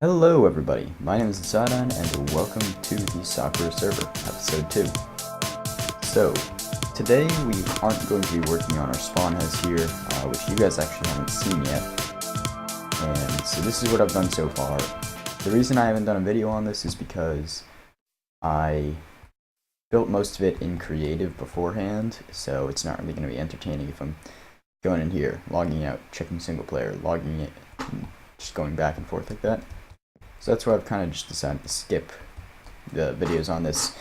Hello everybody, my name is Sadan and welcome to the Sakura server, episode 2. So, today we aren't going to be working on our spawn house here, which you guys actually haven't seen yet. And so this is what I've done so far. The reason I haven't done a video on this is because I built most of it in creative beforehand, so it's not really going to be entertaining if I'm going in here, logging out, checking single player, logging it, and just going back and forth like that. So that's why I've kind of just decided to skip the videos on this.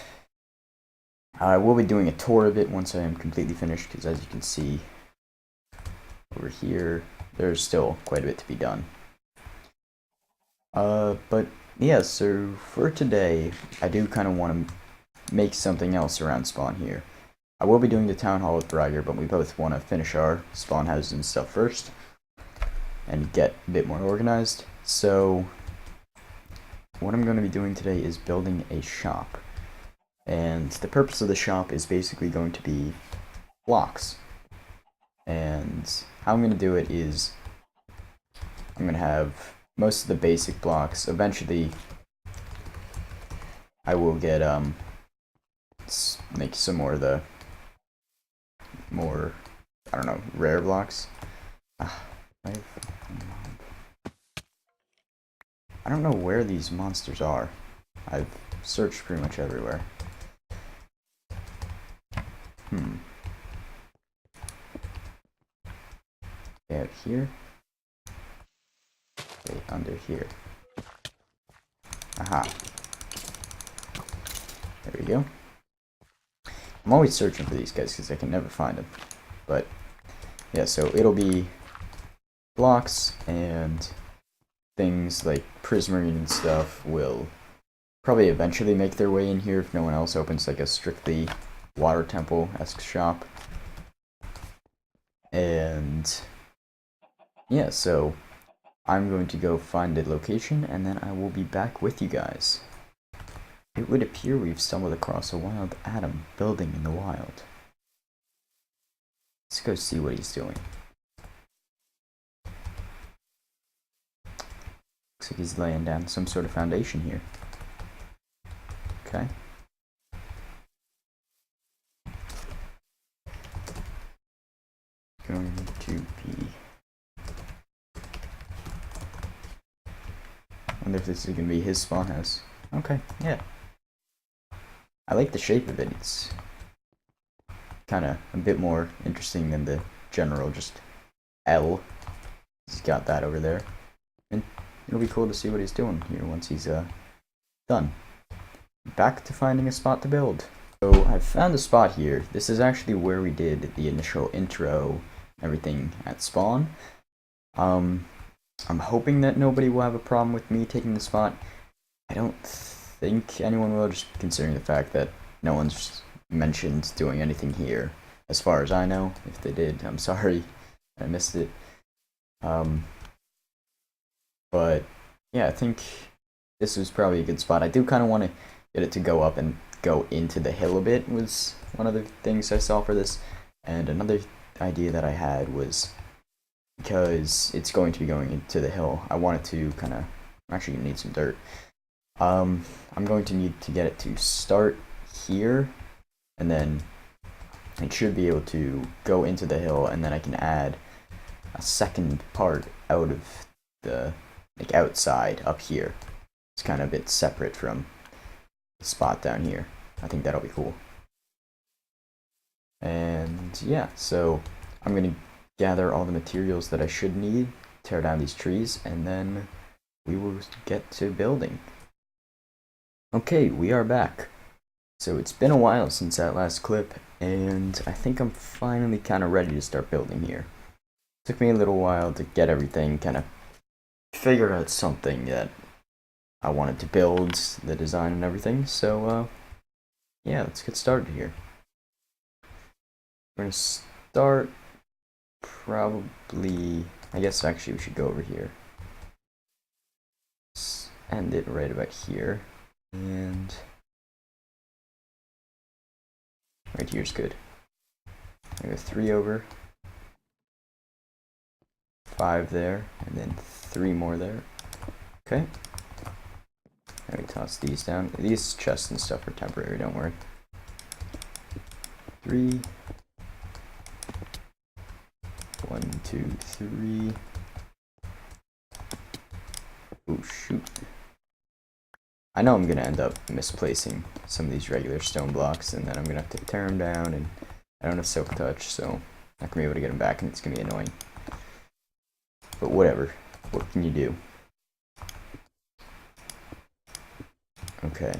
I will be doing a tour of it once I am completely finished, because as you can see over here, there's still quite a bit to be done. But yeah, so for today, I do kind of want to make something else around spawn here. I will be doing the town hall with Bragger, but we both want to finish our spawn houses and stuff first, and get a bit more organized. So what I'm going to be doing today is building a shop, and the purpose of the shop is basically going to be blocks. And how I'm going to do it is I'm going to have most of the basic blocks. Eventually I will get make some more of the I don't know, rare blocks. I don't know where these monsters are. I've searched pretty much everywhere. Okay, out here. Okay, under here. Aha. There we go. I'm always searching for these guys because I can never find them. But yeah, so it'll be blocks, and things like prismarine and stuff will probably eventually make their way in here if no one else opens like a strictly water temple-esque shop. And yeah, so I'm going to go find a location and then I will be back with you guys. It would appear we've stumbled across a wild Atom building in the wild. Let's go see what he's doing. Looks like he's laying down some sort of foundation here. Okay. Going to be... I wonder if this is going to be his spawn house. Okay, yeah. I like the shape of it. It's kind of a bit more interesting than the general just L. He's got that over there. And it'll be cool to see what he's doing here once he's done. Back to finding a spot to build. So I've found a spot here. This is actually where we did the initial intro, everything at spawn. I'm hoping that nobody will have a problem with me taking the spot. I don't think anyone will, just considering the fact that no one's mentioned doing anything here, as far as I know. If they did, I'm sorry, I missed it. But yeah, I think this was probably a good spot. I do kind of want to get it to go up and go into the hill a bit, was one of the things I saw for this. And another idea that I had was, because it's going to be going into the hill, I wanted to kind of, I'm actually going to need some dirt. I'm going to need to get it to start here, and then it should be able to go into the hill, and then I can add a second part out of the, like, outside up here. It's kind of a bit separate from the spot down here. I think that'll be cool. And yeah, so I'm going to gather all the materials that I should need, tear down these trees, and then we will get to building. Okay, we are back. So it's been a while since that last clip, and I think I'm finally kind of ready to start building here. It took me a little while to get everything, kind of figure out something that I wanted to build, the design and everything. So yeah, let's get started here. We're gonna start probably, I guess actually we should go over here. Let's end it right about here, and right here's good. I go 3 over, 5 there, and then 3 more there. Okay, Let me toss these down. These chests and stuff are temporary, don't worry. 3. 1, 2, 3. Oh shoot. I know I'm gonna end up misplacing some of these regular stone blocks, and then I'm gonna have to tear them down, and I don't have silk touch, so I'm not gonna be able to get them back, and it's gonna be annoying. But whatever. What can you do? Okay.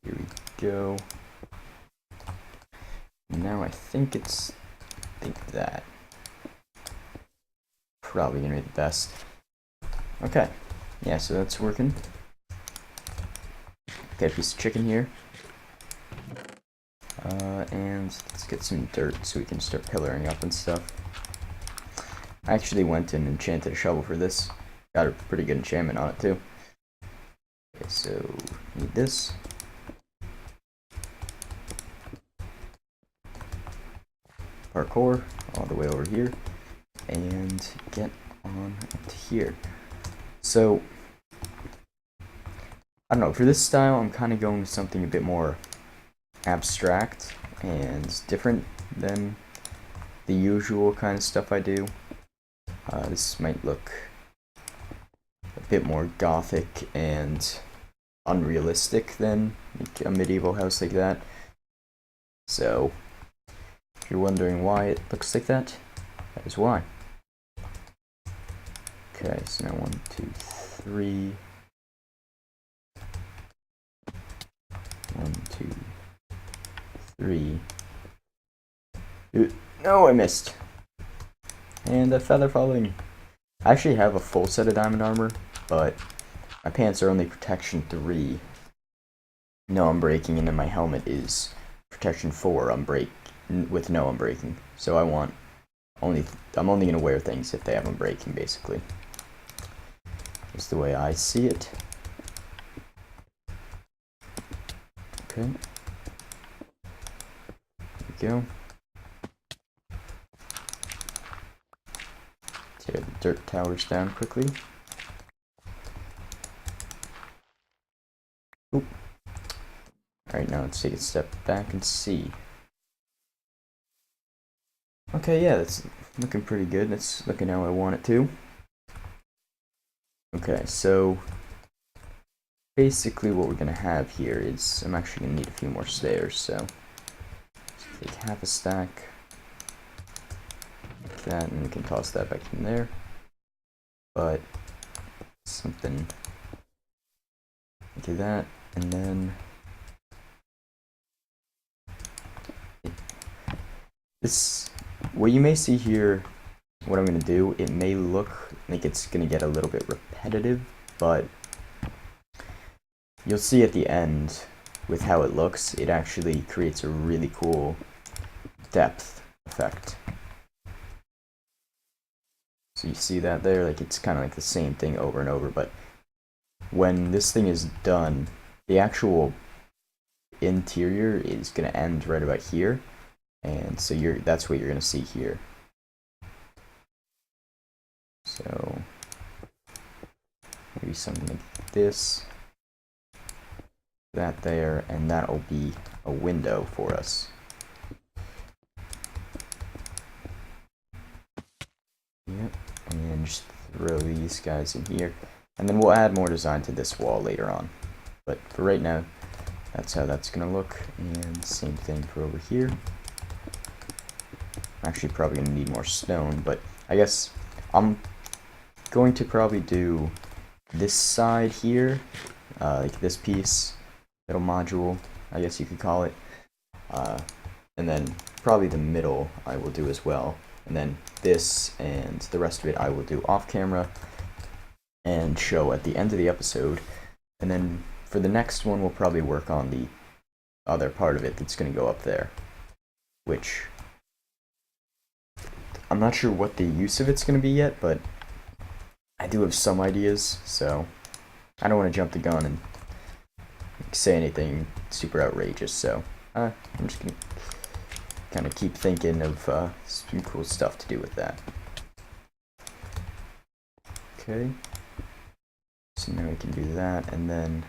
Here we go. Now I think that. Probably gonna be the best. Okay. Yeah, so that's working. Got a piece of chicken here. And let's get some dirt so we can start pillaring up and stuff. I actually went and enchanted a shovel for this. Got a pretty good enchantment on it too. Okay, so need this. Parkour all the way over here. And get on up to here. So, I don't know, for this style I'm kind of going with something a bit more abstract and different than the usual kind of stuff I do. This might look a bit more gothic and unrealistic than a medieval house like that. So, if you're wondering why it looks like that, that is why. Okay, so now 1, 2, 3. 1, 2, 3. No, I missed. And a feather falling. I actually have a full set of diamond armor, but my pants are only protection 3. No unbreaking, and then my helmet is protection 4 with no unbreaking. So I'm only gonna wear things if they have unbreaking, basically. That's the way I see it. Okay. There we go. Tear the dirt towers down quickly. Oop. Alright, now let's take a step back and see. Okay, yeah, that's looking pretty good. That's looking how I want it to. Okay, so basically what we're going to have here is, I'm actually going to need a few more stairs, so let's take half a stack like that, and we can toss that back in there. But something like that, and then what you may see here, what I'm going to do, it may look like it's going to get a little bit repetitive, but you'll see at the end with how it looks, it actually creates a really cool depth effect. So you see that there, like it's kind of like the same thing over and over, but when this thing is done, the actual interior is going to end right about here, and so that's what you're going to see here. So maybe something like this, that there, and that'll be a window for us. Yep, and just throw these guys in here, and then we'll add more design to this wall later on. But for right now, that's how that's gonna look, and same thing for over here. I'm actually probably gonna need more stone, but I guess I'm going to probably do this side here, like this piece, little module, I guess you could call it, and then probably the middle I will do as well, and then this and the rest of it I will do off camera and show at the end of the episode, and then for the next one we'll probably work on the other part of it that's going to go up there, which I'm not sure what the use of it's going to be yet, but I do have some ideas, so I don't want to jump the gun and say anything super outrageous, so I'm just going to kind of keep thinking of some cool stuff to do with that. Okay, So now we can do that, and then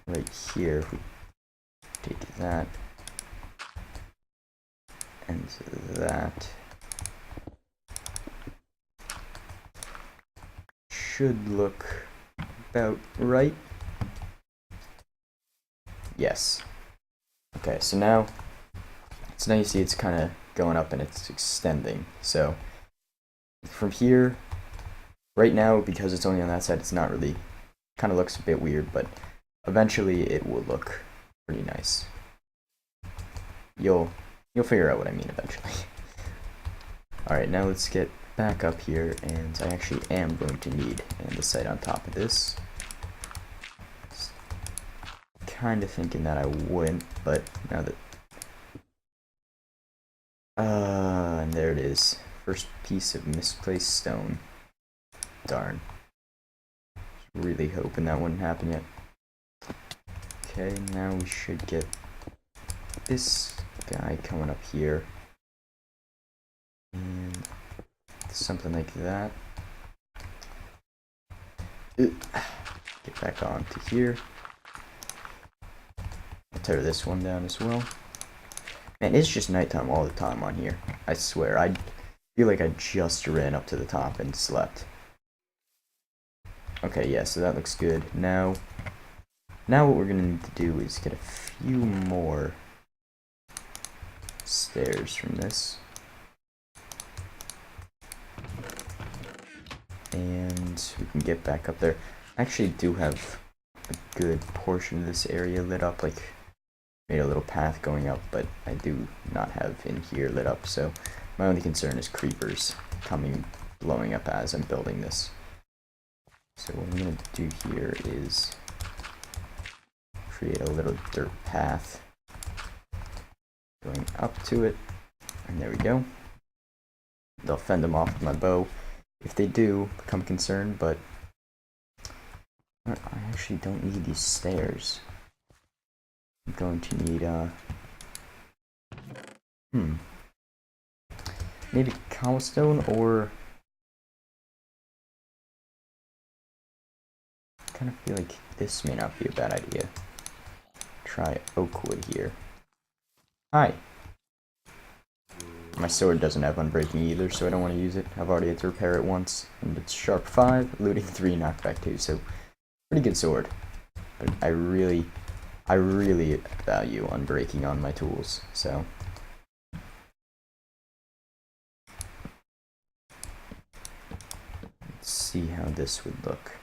right here, if we take that and that, should look about right. Yes. Okay, so now you see it's kind of going up and it's extending. So from here, right now, because it's only on that side, it's not really, kind of looks a bit weird, but eventually it will look pretty nice. You'll figure out what I mean eventually. Alright, now let's get back up here, and I actually am going to need andesite on top of this. Kind of thinking that I wouldn't, but now that and there it is. First piece of misplaced stone. Darn. Really hoping that wouldn't happen yet. Okay, now we should get this guy coming up here. And something like that. Get back onto here. I'll tear this one down as well. Man, it's just nighttime all the time on here. I swear, I feel like I just ran up to the top and slept. Okay, yeah, so that looks good. Now what we're gonna need to do is get a few more stairs from this. And we can get back up there. I actually do have a good portion of this area lit up, like made a little path going up, but I do not have in here lit up, so my only concern is creepers blowing up as I'm building this. So what I'm going to do here is create a little dirt path going up to it, and there we go. They'll fend them off with my bow if they do become concerned, but I actually don't need these stairs. I'm going to need, maybe cobblestone, or I kind of feel like this may not be a bad idea. Try oak wood here. Hi! My sword doesn't have unbreaking either, so I don't want to use it. I've already had to repair it once, and it's sharp 5, looting 3, knockback 2, so pretty good sword. But I really value unbreaking on my tools, so. Let's see how this would look.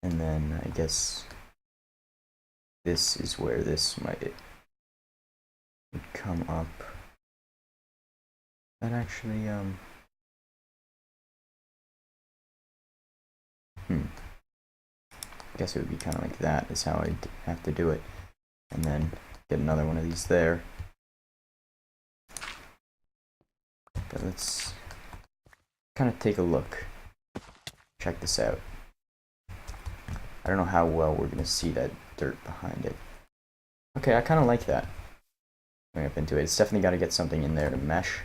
And then I guess this is where this might come up. That actually, I guess it would be kind of like that is how I'd have to do it. And then get another one of these there. But let's kind of take a look. Check this out. I don't know how well we're going to see that dirt behind it. Okay, I kind of like that. Going up into it. It's definitely got to get something in there to mesh.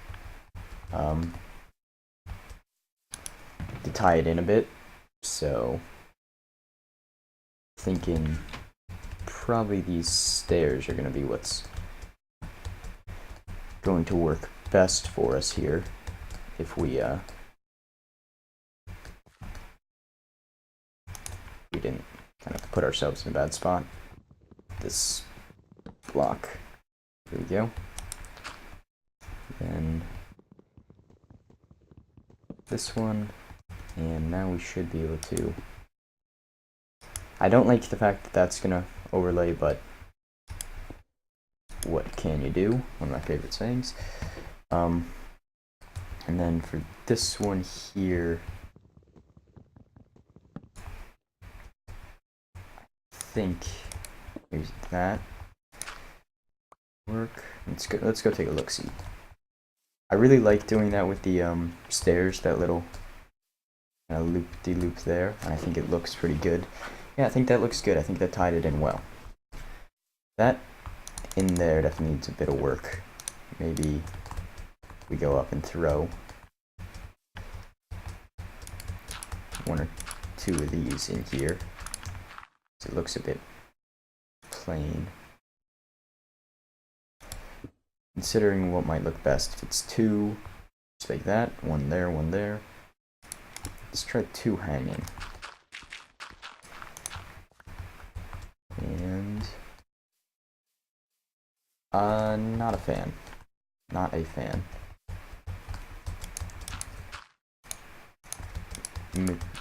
To tie it in a bit. So, thinking probably these stairs are going to be what's going to work best for us here. If we didn't kind of put ourselves in a bad spot. This block. There we go. Then this one, and now we should be able to. I don't like the fact that that's gonna overlay, but what can you do? One of my favorite sayings. And then for this one here, I think here's that work. Let's go take a look see. I really like doing that with the stairs, that little loop-de-loop there, and I think it looks pretty good. Yeah, I think that looks good. I think that tied it in well. That in there definitely needs a bit of work. Maybe we go up and throw one or two of these in here. So it looks a bit plain. Considering what might look best, if it's two, just like that, one there, one there. Let's try two hanging. And not a fan. Not a fan.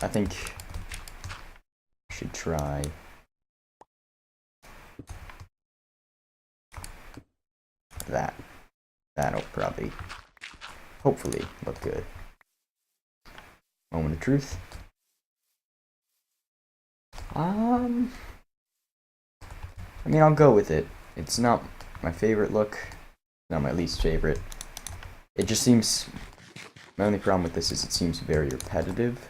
I think I should try that. That'll probably, hopefully, look good. Moment of truth. I mean, I'll go with it. It's not my favorite look. Not my least favorite. It just seems, my only problem with this is it seems very repetitive.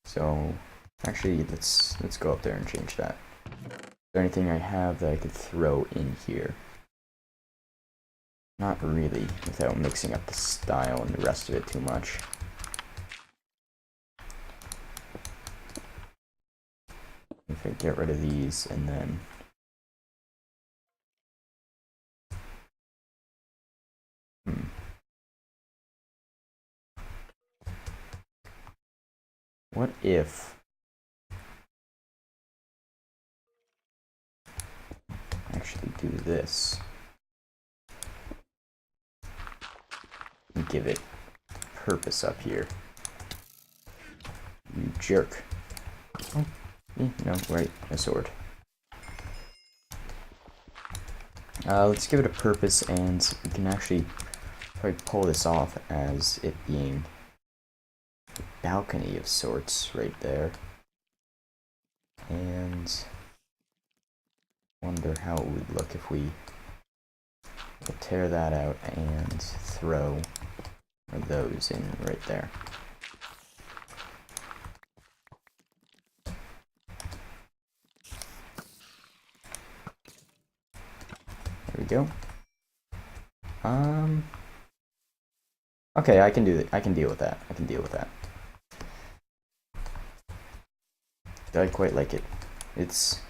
So, actually, let's go up there and change that. Is there anything I have that I could throw in here? Not really, without mixing up the style and the rest of it too much. If I get rid of these and then what if I actually do this and give it purpose up here? You jerk. Oh, no, right, a sword. Let's give it a purpose, and we can actually probably pull this off as it being a balcony of sorts right there. And wonder how it would look if we tear that out and throw those in right there. There we go. Okay, I can do that. I can deal with that. I can deal with that. I quite like it. It's,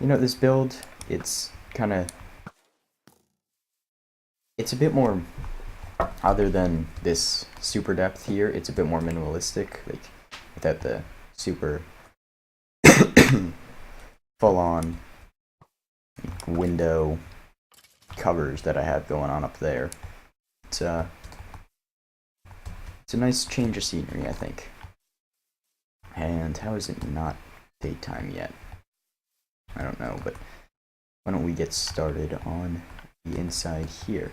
you know, this build, it's kind of, it's a bit more, other than this super depth here, it's a bit more minimalistic, like, without the super full-on window covers that I have going on up there. It's a nice change of scenery, I think. And how is it not daytime yet? I don't know, but why don't we get started on the inside here?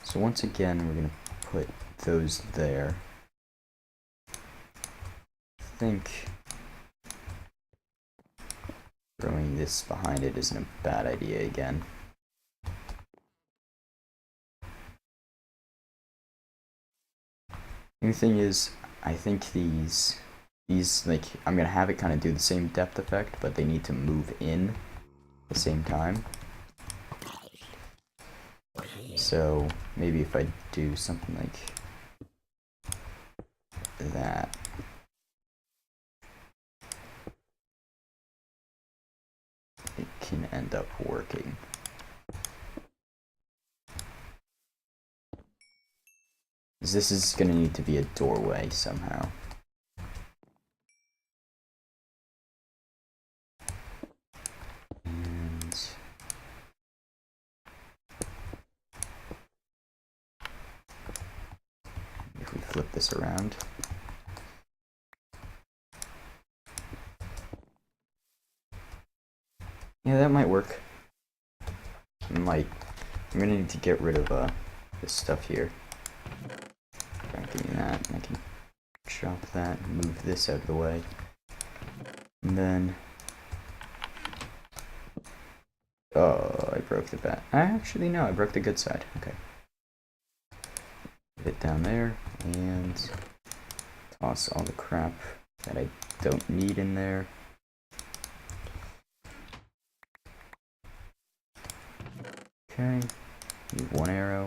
So once again, we're going to put those there. I think throwing this behind it isn't a bad idea again. The thing is, I think these like, I'm gonna have it kind of do the same depth effect, but they need to move in at the same time. So maybe if I do something like that, it can end up working. This is gonna need to be a doorway somehow. Flip this around. Yeah, that might work. I'm gonna need to get rid of this stuff here. Give me that, and I can chop that and move this out of the way. And then, oh, I broke the bat. Actually, no, I broke the good side. Okay. Put it down there and toss all the crap that I don't need in there. Okay, need one arrow.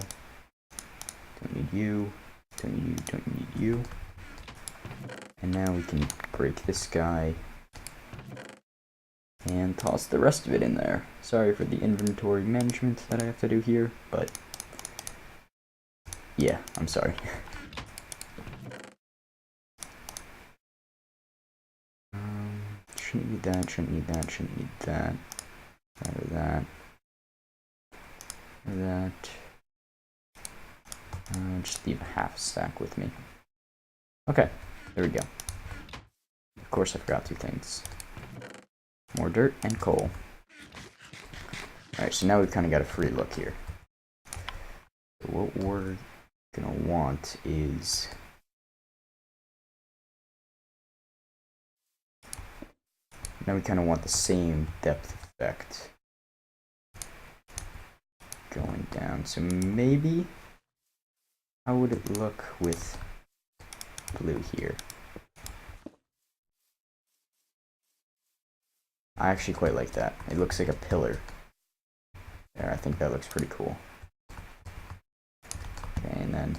Don't need you. Don't need you. Don't need you. And now we can break this guy and toss the rest of it in there. Sorry for the inventory management that I have to do here, but yeah, I'm sorry. Shouldn't need that, shouldn't need that, shouldn't need that. Or that. Or that. Just leave a half stack with me. Okay, there we go. Of course I forgot two things. More dirt and coal. Alright, so now we've kind of got a free look here. So what we're gonna want is... now we kind of want the same depth effect going down. So maybe... how would it look with blue here? I actually quite like that. It looks like a pillar. There, I think that looks pretty cool. Okay, and then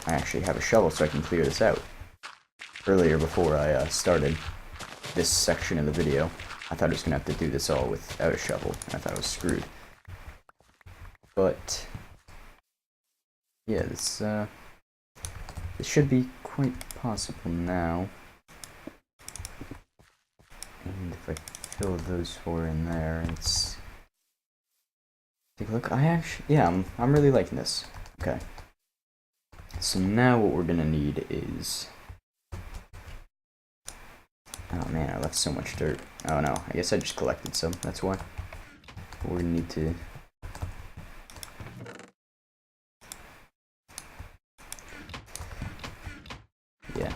I actually have a shovel so I can clear this out. Earlier, before I started this section of the video, I thought I was going to have to do this all without a shovel. I thought I was screwed. But yeah, this should be quite possible now. And if I fill those four in there, it's... take a look. I'm really liking this. Okay. So now what we're gonna need is... oh man, I left so much dirt. Oh no, I guess I just collected some, that's why. We're gonna need to... yeah.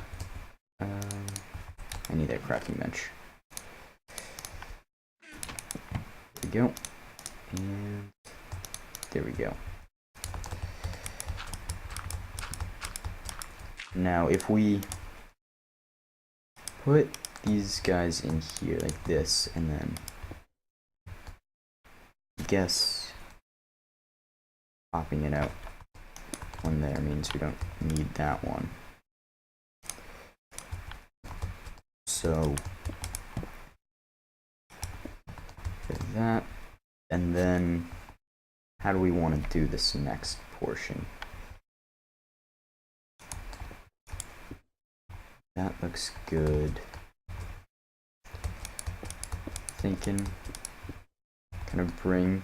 I need that crafting bench. There we go. And there we go. Now if we put these guys in here like this, and then I guess popping it out one there means we don't need that one. So that, and then how do we want to do this next portion? That looks good. Thinking kind of bring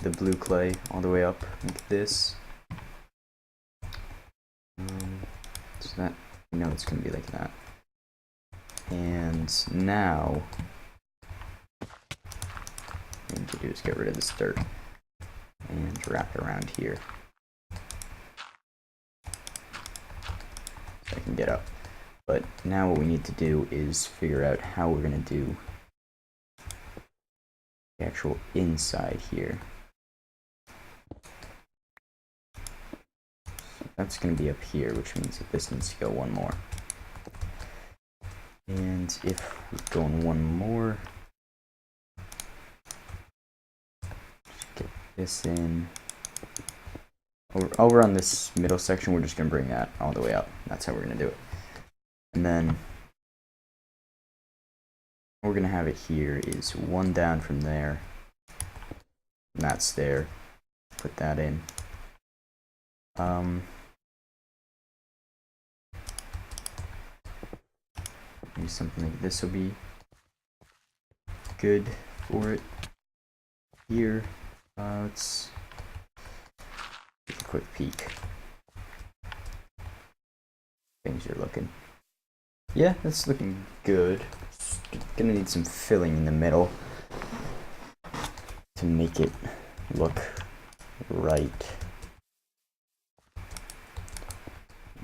the blue clay all the way up like this. So that, you know, it's gonna be like that. And now what we need to do is get rid of this dirt and wrap it around here so I can get up. But now what we need to do is figure out how we're going to do the actual inside here. So that's going to be up here, which means that this needs to go one more. And if we go in one more, get this in. Over on this middle section, we're just going to bring that all the way up. That's how we're going to do it. And then what we're going to have it here is one down from there. And that's there. Put that in. Maybe something like this will be good for it. Here, let's take a quick peek. Things are looking. Yeah, that's looking good. Gonna need some filling in the middle to make it look right.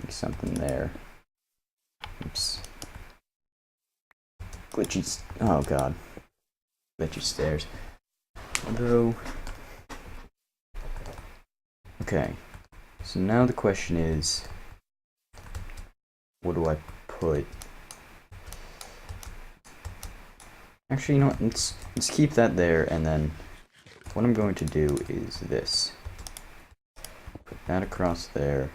Make something there. Oops. Glitchy. Oh god. Glitchy stairs. Although. Okay. So now the question is, what do I put? Actually, you know what? Let's keep that there, and then what I'm going to do is this. Put that across there.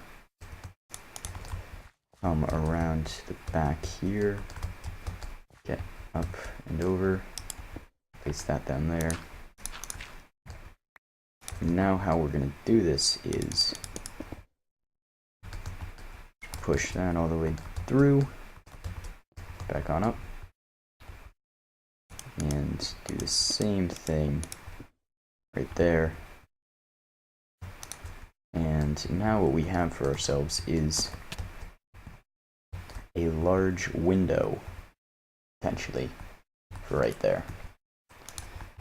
Come around the back here. Get up and over. Place that down there. Now how we're going to do this is push that all the way through. Back on up. And do the same thing right there. And now what we have for ourselves is a large window, potentially, for right there.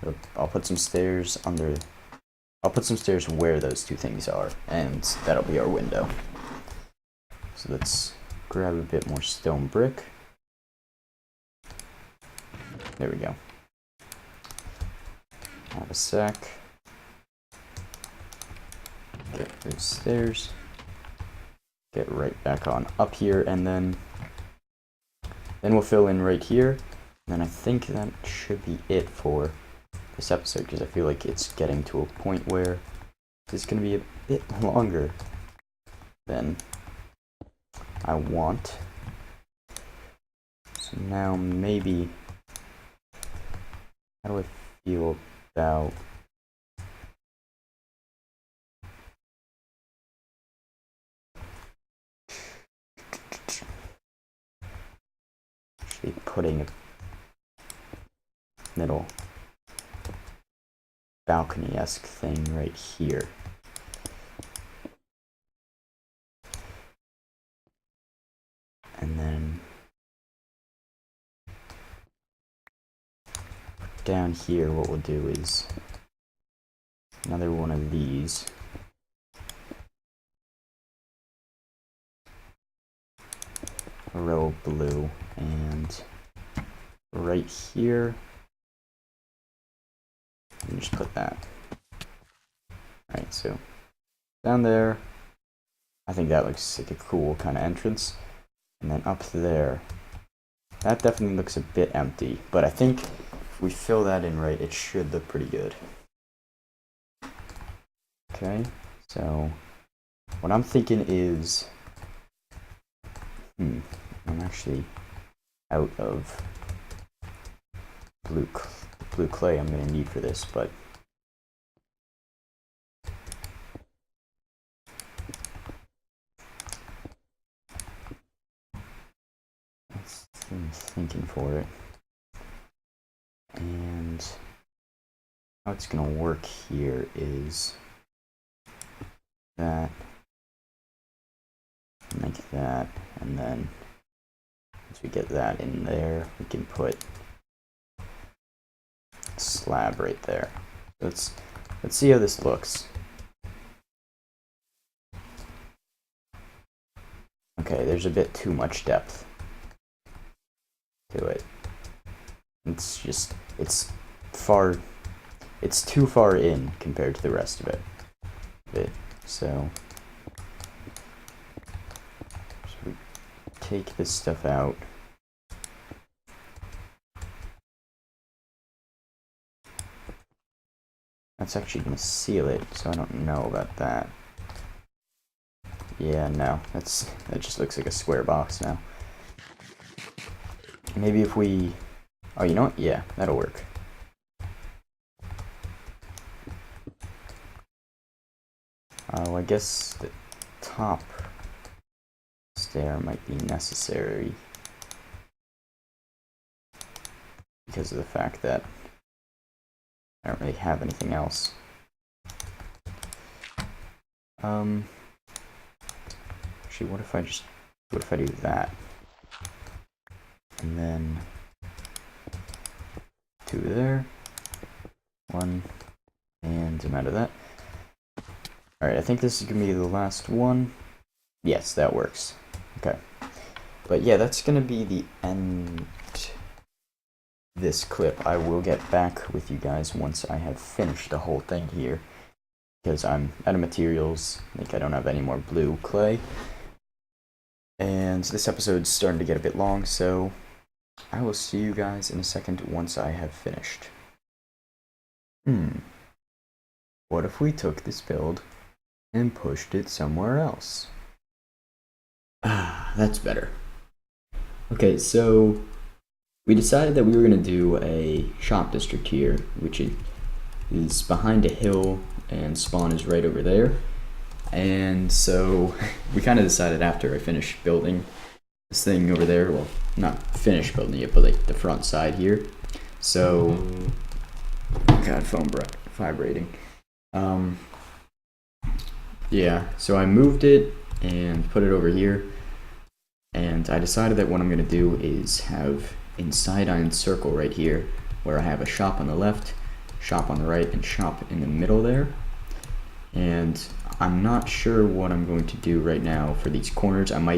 So I'll put some stairs under, I'll put some stairs where those two things are, and that'll be our window. So let's grab a bit more stone brick. There we go. Have a sec. Get those stairs. Get right back on up here, and then we'll fill in right here. And then I think that should be it for this episode, because I feel like it's getting to a point where it's going to be a bit longer than I want. So now maybe, how do I feel about actually putting a little balcony-esque thing right here. And then down here what we'll do is another one of these. A row of blue, and right here, and just put that. Alright, so down there, I think that looks like a cool kind of entrance. And then up there, that definitely looks a bit empty, but I think if we fill that in right, it should look pretty good. Okay, so what I'm thinking is, I'm actually out of blue clay I'm going to need for this, but I'm thinking for it. And how it's going to work here is that, like that, and then once we get that in there, we can put a slab right there. Let's see how this looks. Okay, there's a bit too much depth to it. It's just, it's too far in compared to the rest of it. So we take this stuff out. That's actually going to seal it, so I don't know about that. Yeah, no, that just looks like a square box now. Maybe if we, oh, you know what? Yeah, that'll work. Oh, I guess the top stair might be necessary because of the fact that I don't really have anything else. Actually, what if I do that? And then 2 there, 1, and I'm out of that. Alright, I think this is going to be the last one. Yes, that works. Okay. But yeah, that's going to be the end of this clip. I will get back with you guys once I have finished the whole thing here, because I'm out of materials. I think I don't have any more blue clay. And this episode's starting to get a bit long, so I will see you guys in a second once I have finished. What if we took this build and pushed it somewhere else? That's better. Okay, so we decided that we were going to do a shop district here, which is behind a hill, and spawn is right over there. And so we kind of decided after I finished building this thing over there, well, not finished building it, but like the front side here. So, God, phone vibrating. Yeah, so I moved it and put it over here. And I decided that what I'm going to do is have a side-iron circle right here, where I have a shop on the left, shop on the right, and shop in the middle there. And I'm not sure what I'm going to do right now for these corners. I'm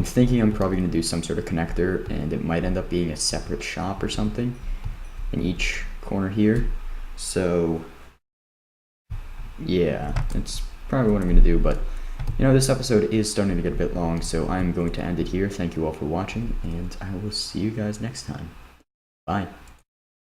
thinking I'm probably going to do some sort of connector, and it might end up being a separate shop or something in each corner here. So yeah, that's probably what I'm going to do, but you know, this episode is starting to get a bit long, so I'm going to end it here. Thank you all for watching, and I will see you guys next time. Bye.